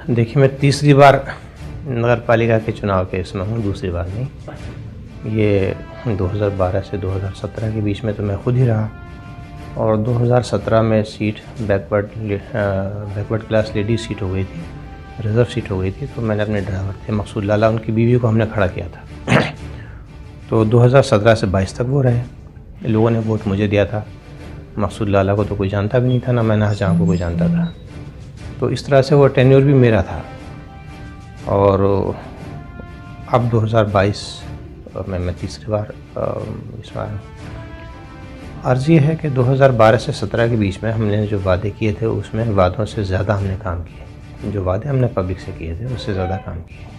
देखिए, मैं तीसरी बार नगर पालिका के चुनाव के इसमें हूँ, दूसरी बार नहीं। ये 2012 से 2017 के बीच में तो मैं खुद ही रहा, और 2017 में seat backward class ladies seat हो गई थी, रिज़र्व सीट हो गई थी। तो मैंने अपने ड्राइवर थे मकसूद लाला, उनकी बीवी को हमने खड़ा किया था। तो 2017 से 22 तक वो रहे। लोगों ने वोट मुझे दिया था। मकसूद लाला को तो कोई जानता भी नहीं था, ना मैं शाहजहाँ को कोई जानता था। तो इस तरह से वो टेन्योर भी मेरा था। और अब 2022 में मैं तीसरी बार इसमें आया। अर्ज़ ये है कि 2012 से 17 के बीच में हमने जो वादे किए थे, उसमें वादों से ज़्यादा हमने काम किए। जो वादे हमने पब्लिक से किए थे, उससे ज़्यादा काम किए।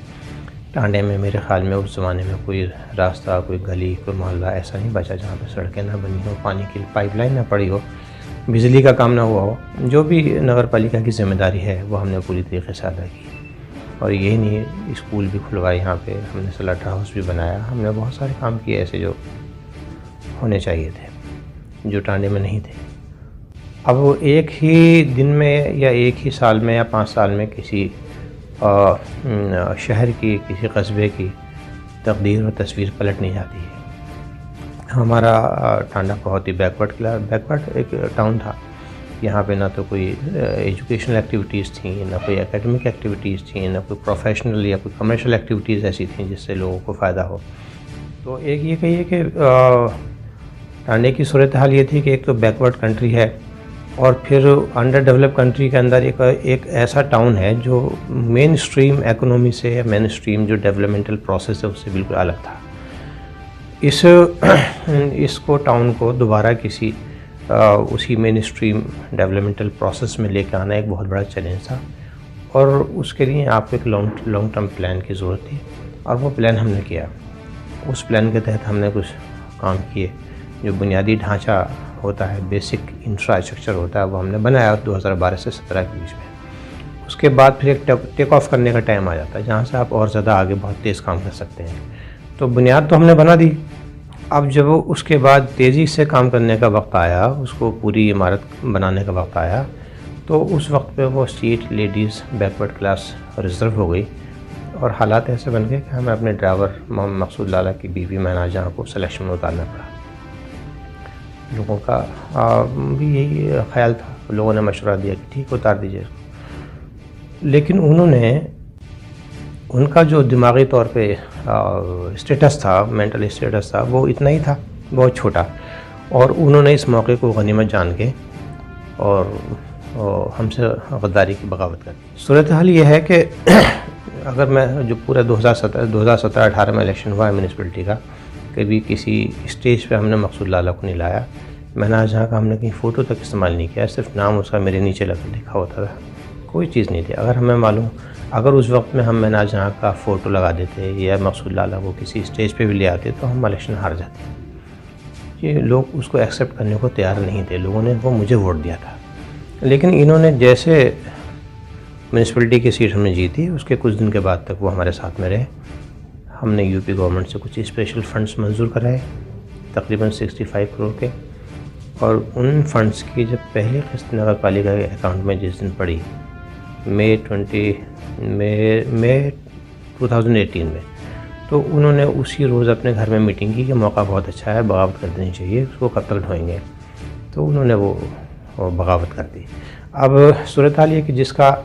टांडे में मेरे ख़्याल में उस ज़माने में कोई रास्ता, कोई गली, कोई मोहल्ला ऐसा नहीं बचा जहाँ पे सड़कें ना बनी हो, पानी की पाइपलाइन ना पड़ी हो, बिजली का काम ना हुआ हो। जो भी नगर पालिका की ज़िम्मेदारी है वो हमने पूरी तरीके से अदा की। और यही नहीं, स्कूल भी खुलवाए यहाँ पे, हमने स्लटर हाउस भी बनाया। हमने बहुत सारे काम किए ऐसे जो होने चाहिए थे, जो टांडे में नहीं थे। अब वो एक ही दिन में या एक ही साल में या 5 साल में किसी शहर की, किसी कस्बे की तकदीर और तस्वीर पलट नहीं जाती है। हमारा टांडा बहुत ही बैकवर्ड एक टाउन था। यहाँ पे ना तो कोई एजुकेशनल एक्टिविटीज़ थी, ना कोई एकेडमिक एक्टिविटीज़ थी, ना कोई प्रोफेशनल या कोई कमर्शियल एक्टिविटीज़ ऐसी थी जिससे लोगों को फ़ायदा हो। तो एक ये कहिए कि टांडे की सूरत हाल ये थी कि एक तो बैकवर्ड कंट्री है, और फिर अंडर डेवलप कंट्री के अंदर एक ऐसा टाउन है जो मेन स्ट्रीम इकोनॉमी से, मेन स्ट्रीम जो डेवलपमेंटल प्रोसेस है उससे बिल्कुल अलग था। इसको टाउन को दोबारा किसी उसी मेन स्ट्रीम डेवलपमेंटल प्रोसेस में लेकर आना एक बहुत बड़ा चैलेंज था, और उसके लिए आपको एक लॉन्ग टर्म प्लान की ज़रूरत थी, और वो प्लान हमने किया। उस प्लान के तहत हमने कुछ काम किए। जो बुनियादी ढांचा होता है, बेसिक इंफ्रास्ट्रक्चर होता है, वो हमने बनाया 2012 से 17 के बीच में। उसके बाद फिर एक टेक ऑफ करने का टाइम आ जाता है जहाँ से आप और ज़्यादा आगे बहुत तेज़ काम कर सकते हैं। तो बुनियाद तो हमने बना दी। अब जब उसके बाद तेज़ी से काम करने का वक्त आया, उसको पूरी इमारत बनाने का वक्त आया, तो उस वक्त पे वो seat ladies backward class reserve हो गई, और हालात ऐसे बन गए कि हमें अपने ड्राइवर मकसूद लाला की बीवी मैना जहाँ को सिलेक्शन में उतारना पड़ा। लोगों का भी यही ख्याल था, लोगों ने मशवरा दिया कि ठीक उतार दीजिए इसको। लेकिन उनका जो दिमागी तौर पे स्टेटस था, मेंटल स्टेटस था, वो इतना ही था, बहुत छोटा। और उन्होंने इस मौके को गनीमत जान के और हमसे गद्दारी की बगावत कर दी। सूरत हाल ये है कि अगर मैं जो पूरा 2017-18 में इलेक्शन हुआ है म्यूनसिपलिटी का, कभी किसी स्टेज पे हमने मकसूद लाला को नहीं लाया। मैंने जहाँ का हमने कहीं फ़ोटो तक इस्तेमाल नहीं किया, सिर्फ नाम उसका मेरे नीचे लिखा होता था, कोई चीज़ नहीं थी। अगर हमें मालूम, अगर उस वक्त में हम मैना जहाँ का फ़ोटो लगा देते या मकसूद लाला को किसी स्टेज पे भी ले आते तो हम इलेक्शन हार जाते। ये लोग उसको एक्सेप्ट करने को तैयार नहीं थे। लोगों ने वो मुझे वोट दिया था, लेकिन इन्होंने जैसे म्यूनसिपलिटी की सीट हमने जीती, उसके कुछ दिन के बाद तक वो हमारे साथ में रहे। हमने यूपी गवर्नमेंट से कुछ स्पेशल फ़ंड्स मंजूर कराए, तकरीबन 65 करोड़ के, और उन फ़ंड्स की जब पहली किस्त नगर पालिका के अकाउंट में जिस दिन पड़ी, मई 2018 में, तो उन्होंने उसी रोज़ अपने घर में मीटिंग की कि मौका बहुत अच्छा है, बगावत कर देनी चाहिए, उसको कब तक ढोएंगे। तो उन्होंने वो बगावत कर दी। अब सूरत हाल ये कि जिसका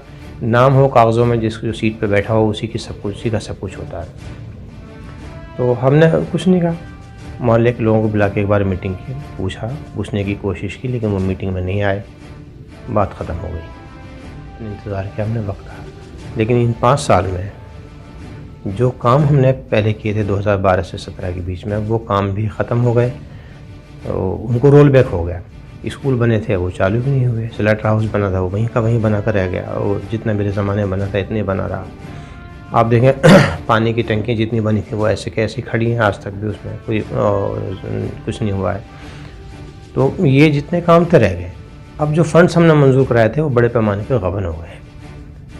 नाम हो कागज़ों में, जो सीट पे बैठा हो, उसी का सब कुछ होता है। तो हमने कुछ नहीं कहा, मोहल्ले के लोगों को बुला के एक बार मीटिंग की, पूछने की कोशिश की, लेकिन वो मीटिंग में नहीं आए, बात ख़त्म हो गई। इंतज़ार किया हमने वक्त का। लेकिन इन 5 साल में जो काम हमने पहले किए थे 2012 से 17 के बीच में, वो काम भी ख़त्म हो गए, तो उनको रोल बैक हो गया। स्कूल बने थे वो चालू भी नहीं हुए, स्लटर हाउस बना था वो वहीं का वहीं बना कर रह गया, और जितना मेरे ज़माने में बना था इतने बना रहा। आप देखें पानी की टंकी जितनी बनी थी वो ऐसे कैसी खड़ी हैं, आज तक भी उसमें कोई कुछ नहीं हुआ है। तो ये जितने काम थे रह गए। अब जो फंड्स हमने मंजूर कराए थे वो बड़े पैमाने पर गबन हो गए।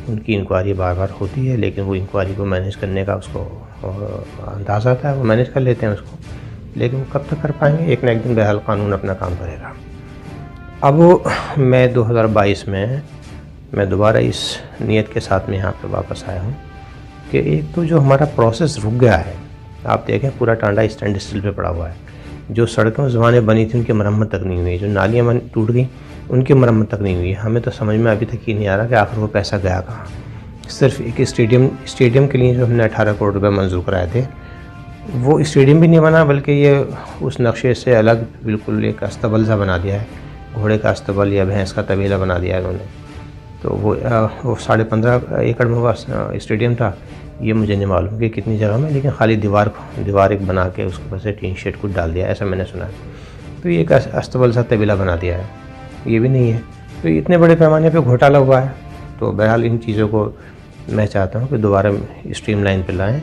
उनकी इंक्वायरी बार बार होती है, लेकिन वो इंक्वायरी को मैनेज करने का उसको अंदाज़ा आता है, वो मैनेज कर लेते हैं उसको, लेकिन वो कब तक कर पाएंगे। एक ना एक दिन बहरहाल कानून अपना काम करेगा। अब मैं 2022 में मैं दोबारा इस नीयत के साथ में यहाँ पे वापस आया हूँ कि एक तो जो हमारा प्रोसेस रुक गया है, आप देखें पूरा टांडा स्टैंड स्टिल पे पड़ा हुआ है। जो सड़कें उस ज़माने बनी थी उनकी मरम्मत तक नहीं हुई, जो नालियाँ टूट गई उनकी मरम्मत तक नहीं हुई। हमें तो समझ में अभी तक ये नहीं आ रहा कि आखिर वो पैसा गया कहाँ। सिर्फ एक स्टेडियम के लिए जो हमने 18 करोड़ रुपये मंजूर कराए थे, वो स्टेडियम भी नहीं बना, बल्कि ये उस नक्शे से अलग बिल्कुल एक अस्तबल सा बना दिया है, घोड़े का अस्तबल या भैंस का तबेला बना दिया है उन्होंने। तो वो 15.5 एकड़ में वो स्टेडियम था, ये मुझे नहीं मालूम कि कितनी जगह में, लेकिन खाली दीवार एक बना के उसके ऊपर से टीन शेड कुछ डाल दिया, ऐसा मैंने सुना है। तो ये एक अस्तबल सा तबेला बना दिया है, ये भी नहीं है। तो इतने बड़े पैमाने पे घोटाला हुआ है। तो बहरहाल इन चीज़ों को मैं चाहता हूँ कि दोबारा स्ट्रीमलाइन पे लाएँ।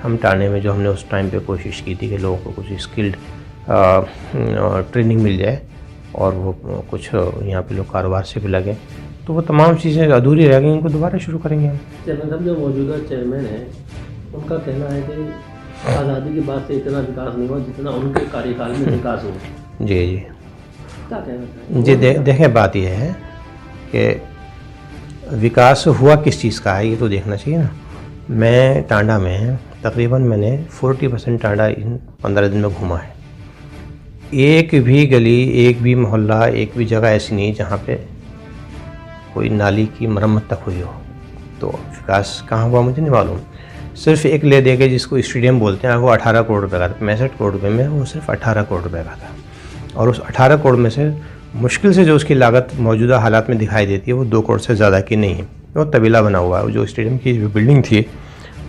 हम टांडे में जो हमने उस टाइम पे कोशिश की थी कि लोगों को कुछ स्किल्ड ट्रेनिंग मिल जाए और वो कुछ यहाँ पे लोग कारोबार से भी लगे, तो वो तमाम चीज़ें अधूरी रह गई, इनको दोबारा शुरू करेंगे हम। चेयरमैन साहब, जो मौजूदा चेयरमैन है उनका कहना है कि आज़ादी के बाद से इतना विकास नहीं हुआ जितना उनके कार्यकाल में विकास हुआ। जी जी, क्या कहना है? जी देखें, बात यह है कि विकास हुआ किस चीज़ का है ये तो देखना चाहिए ना। मैं टांडा में तकरीबन मैंने 40% टांडा इन 15 दिन में घूमा है। एक भी गली, एक भी मोहल्ला, एक भी जगह ऐसी नहीं जहाँ पे कोई नाली की मरम्मत तक हुई हो। तो विकास कहाँ हुआ मुझे नहीं मालूम। सिर्फ एक ले दे के जिसको स्टेडियम बोलते हैं, वो 18 करोड़ रुपये का था। 65 करोड़ रुपये में वो सिर्फ 18 करोड़ रुपये का था, और उस 18 करोड़ में से मुश्किल से जो उसकी लागत मौजूदा हालात में दिखाई देती है वो 2 करोड़ से ज़्यादा की नहीं है। वो तबीला बना हुआ है। जो स्टेडियम की जो बिल्डिंग थी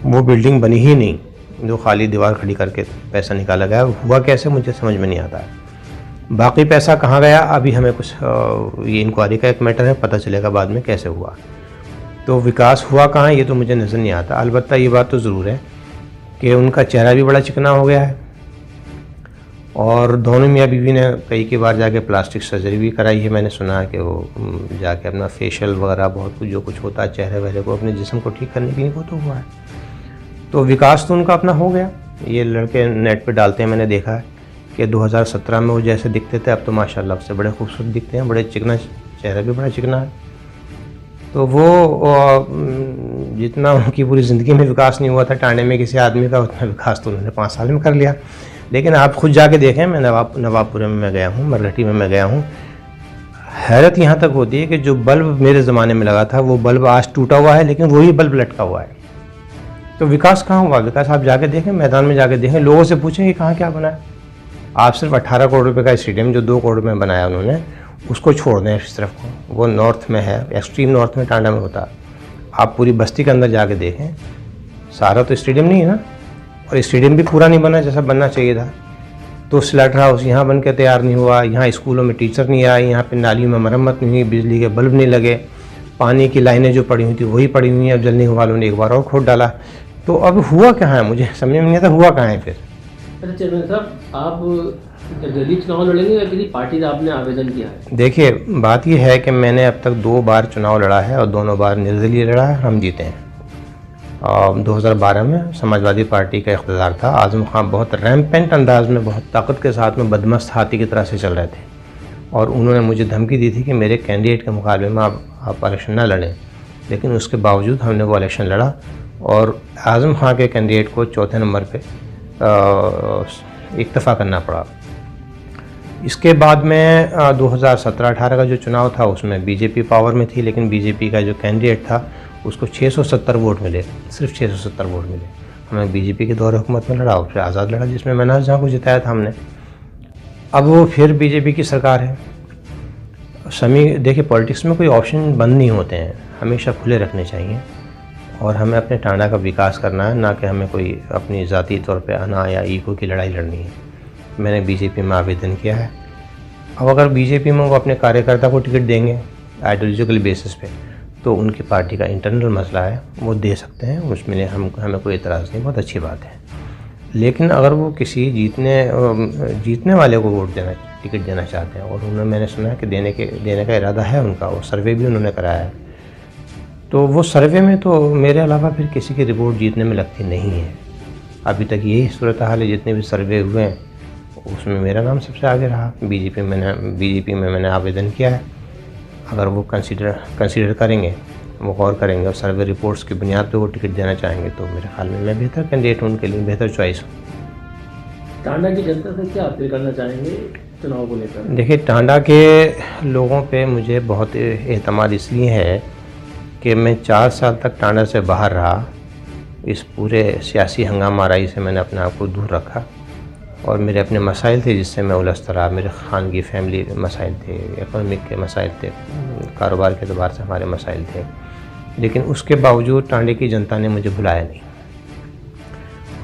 वो बिल्डिंग बनी ही नहीं, जो खाली दीवार खड़ी करके पैसा निकाला गया। हुआ कैसे मुझे समझ में नहीं आता है। बाकी पैसा कहाँ गया अभी हमें कुछ ये इंक्वायरी का एक मैटर है, पता चलेगा बाद में कैसे हुआ। तो विकास हुआ कहाँ ये तो मुझे नज़र नहीं आता। अलबत्ता ये बात तो ज़रूर है कि उनका चेहरा भी बड़ा चिकना हो गया है, और दोनों मियाँ बीवी ने कई बार जाके प्लास्टिक सर्जरी भी कराई है। मैंने सुना है कि वो जाके अपना फेशियल वगैरह बहुत कुछ जो कुछ होता है चेहरे वहरे को, अपने जिस्म को ठीक करने के लिए वो तो हुआ है। तो विकास तो उनका अपना हो गया। ये लड़के नेट पे डालते हैं, मैंने देखा है कि 2017 में वो जैसे दिखते थे अब तो माशाल्लाह से बड़े खूबसूरत दिखते हैं, बड़े चिकना, चेहरा भी बड़ा चिकना है। तो वो जितना उनकी पूरी ज़िंदगी में विकास नहीं हुआ था टांडे में किसी आदमी का, उतना विकास तो उन्होंने 5 साल में कर लिया। लेकिन आप खुद जाके देखें, मैं नवाबपुरे में मैं गया हूँ, मरघटी में मैं गया हूँ। हैरत यहाँ तक होती है कि जो बल्ब मेरे ज़माने में लगा था वो बल्ब आज टूटा हुआ है, लेकिन वही बल्ब लटका हुआ है। तो विकास कहाँ हुआ? विकास आप जाके देखें, मैदान में जाके देखें, लोगों से पूछें कि कहाँ क्या बना है। आप सिर्फ 18 करोड़ रुपए का स्टेडियम जो 2 करोड़ में बनाया उन्होंने, उसको छोड़ दें इस तरफ को, वो नॉर्थ में है, एक्सट्रीम नॉर्थ में टांडा में होता। आप पूरी बस्ती के अंदर जाके देखें, सारा तो स्टेडियम नहीं है ना, और स्टेडियम भी पूरा नहीं बना जैसा बनना चाहिए था। तो स्लैटर हाउस यहाँ बन के तैयार नहीं हुआ, यहाँ स्कूलों में टीचर नहीं आए, यहाँ पे नालियों में मरम्मत नहीं हुई, बिजली के बल्ब नहीं लगे, पानी की लाइनें जो पड़ी हुई थी वही पड़ी हुई हैं। अब जलने वालों ने एक बार और खोद डाला। तो अब हुआ कहाँ है मुझे समझ में नहीं आता, हुआ कहाँ है फिर? अच्छा चेयरमैन साहब, आप निर्दलीय चुनाव लड़ेंगे या किसी पार्टी का आपने आवेदन किया है? देखिए, बात यह है कि मैंने अब तक 2 बार चुनाव लड़ा है और दोनों बार निर्दलीय लड़ा है, हम जीते हैं। 2012 में समाजवादी पार्टी का इख्तियार था। आज़म खान बहुत रैम्पेंट अंदाज में, बहुत ताकत के साथ में बदमस्त हाथी की तरह से चल रहे थे, और उन्होंने मुझे धमकी दी थी कि मेरे कैंडिडेट के मुकाबले में आप इलेक्शन ना लड़ें। लेकिन उसके बावजूद हमने वो इलेक्शन लड़ा और आज़म खान के कैंडिडेट को चौथे नंबर पे इक्तफ़ा करना पड़ा। इसके बाद में 2017-18 का जो चुनाव था उसमें बीजेपी पावर में थी, लेकिन बीजेपी का जो कैंडिडेट था उसको 670 वोट मिले, सिर्फ 670 वोट मिले। हमें बीजेपी के दौर हुकूमत में लड़ा और फिर आज़ाद लड़ा, जिसमें महनाज जहाँ को जिताया था हमने। अब वो फिर बीजेपी की सरकार है। देखिए, पॉलिटिक्स में कोई ऑप्शन बंद नहीं होते हैं, हमेशा खुले रखने चाहिए, और हमें अपने टांडा का विकास करना है, ना कि हमें कोई अपनी ज़ाती तौर पे अना या ईगो की लड़ाई लड़नी है। मैंने बीजेपी में आवेदन किया है। अब अगर बीजेपी में वो अपने कार्यकर्ता को टिकट देंगे आइडियोलॉजिकल बेसिस पे, तो उनकी पार्टी का इंटरनल मसला है, वो दे सकते हैं, उसमें हमें कोई एतराज़ नहीं, बहुत अच्छी बात है। लेकिन अगर वो किसी जीतने वाले को टिकट देना चाहते हैं, और उन्होंने, मैंने सुना है कि देने का इरादा है उनका, वो सर्वे भी उन्होंने कराया है, तो वो सर्वे में तो मेरे अलावा फिर किसी की रिपोर्ट जीतने में लगती नहीं है। अभी तक यही सूरत हाल है, जितने भी सर्वे हुए हैं उसमें मेरा नाम सबसे आगे रहा। बीजेपी में मैंने आवेदन किया है। अगर वो कंसीडर करेंगे, वो गौर करेंगे और सर्वे रिपोर्ट्स की बुनियाद पे वो टिकट देना चाहेंगे तो मेरे ख्याल में मैं बेहतर कैंडिडेट हूँ, उनके लिए बेहतर चॉइस हूँ। टांडा की जनता से क्या अपील करना चाहेंगे चुनाव को लेकर? देखिए, टांडा के लोगों पे मुझे बहुत एतमाद इसलिए है कि मैं 4 साल तक टांडा से बाहर रहा। इस पूरे सियासी हंगामा आराई से मैंने अपने आप को दूर रखा और मेरे अपने मसाइल थे जिससे मैं उलझता रहा। मेरे खानगी फैमिली मसाइल थे, इकोनॉमिक के मसाइल थे, कारोबार के अतबार से हमारे मसाइल थे, लेकिन उसके बावजूद टांडे की जनता ने मुझे बुलाया नहीं।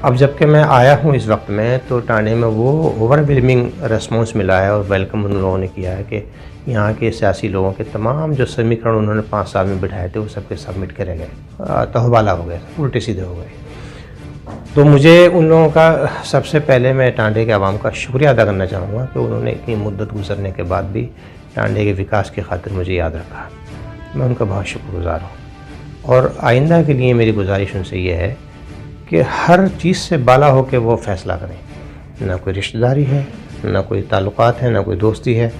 अब जबकि मैं आया हूँ इस वक्त में, तो टांडे में वो ओवरवेलमिंग रिस्पॉन्स मिला है और वेलकम उन लोगों ने किया है कि यहाँ के सियासी लोगों के तमाम जो समीकरण उन्होंने 5 साल में बिठाए थे वो सबके सबमिट करे गए, तहवाला हो गए, उल्टे सीधे हो गए। तो मुझे उन लोगों का सबसे पहले मैं टांडे के आवाम का शुक्रिया अदा करना चाहूँगा कि उन्होंने इतनी मुद्दत गुजरने के बाद भी टांडे के विकास की खातिर मुझे याद रखा। मैं उनका बहुत शुक्रगुज़ार हूँ और आइंदा के लिए मेरी गुजारिश उनसे ये है कि हर चीज़ से बाला हो के वो फ़ैसला करें। ना कोई रिश्तेदारी है, ना कोई ताल्लुकात है, ना कोई दोस्ती है,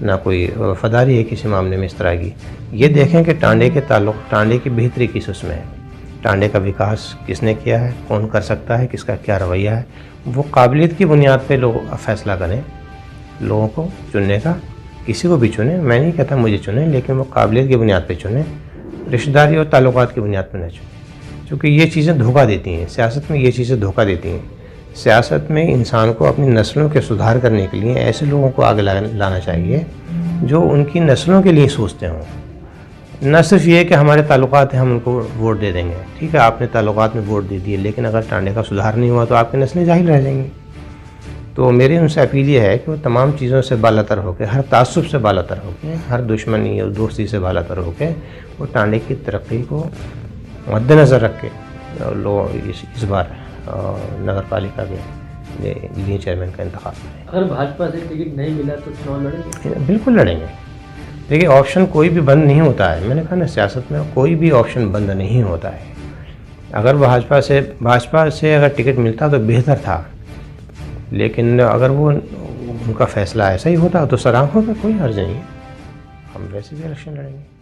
ना कोई वफादारी है किसी मामले में इस तरह की। ये देखें कि टांडे के टांडे की बेहतरी किस उसमें है, टांडे का विकास किसने किया है, कौन कर सकता है, किसका क्या रवैया है। वो काबिलियत की बुनियाद पे लोग फ़ैसला करें। लोगों को चुनने का, किसी को भी चुने, मैं नहीं कहता मुझे चुने, लेकिन वो काबिलियत की बुनियाद पे चुने, रिश्तेदारी और ताल्लुकात की बुनियाद पर न चुने, क्योंकि ये चीज़ें धोखा देती हैं। सियासत में ये चीज़ें धोखा देती हैं। सियासत में इंसान को अपनी नस्लों के सुधार करने के लिए ऐसे लोगों को आगे लाना चाहिए जो उनकी नस्लों के लिए सोचते हों। न सिर्फ ये कि हमारे ताल्लुकात हैं हम उनको वोट दे देंगे। ठीक है, आपने ताल्लुकात में वोट दे दिए, लेकिन अगर टांडे का सुधार नहीं हुआ तो आपकी नस्लें जाहिल रह जाएंगी। तो मेरी उनसे अपील ये है कि वो तमाम चीज़ों से बालातर होकर, हर तासुब से बालातर होकर, हर दुश्मनी और दोस्ती से बालातर होकर वो टांडे की तरक्की को मद्देनज़र रख के लोग इस बार नगर पालिका के लिए चेयरमैन का इंतखाब करें। अगर भाजपा से टिकट नहीं मिला तो चुनाव लड़ेंगे? बिल्कुल लड़ेंगे। देखिए, ऑप्शन कोई भी बंद नहीं होता है। मैंने कहा ना, सियासत में कोई भी ऑप्शन बंद नहीं होता है। अगर भाजपा से अगर टिकट मिलता तो बेहतर था, लेकिन अगर वो उनका फ़ैसला ऐसा ही होता तो सराहना का कोई हर्ज नहीं है। हम वैसे भी इलेक्शन लड़ेंगे।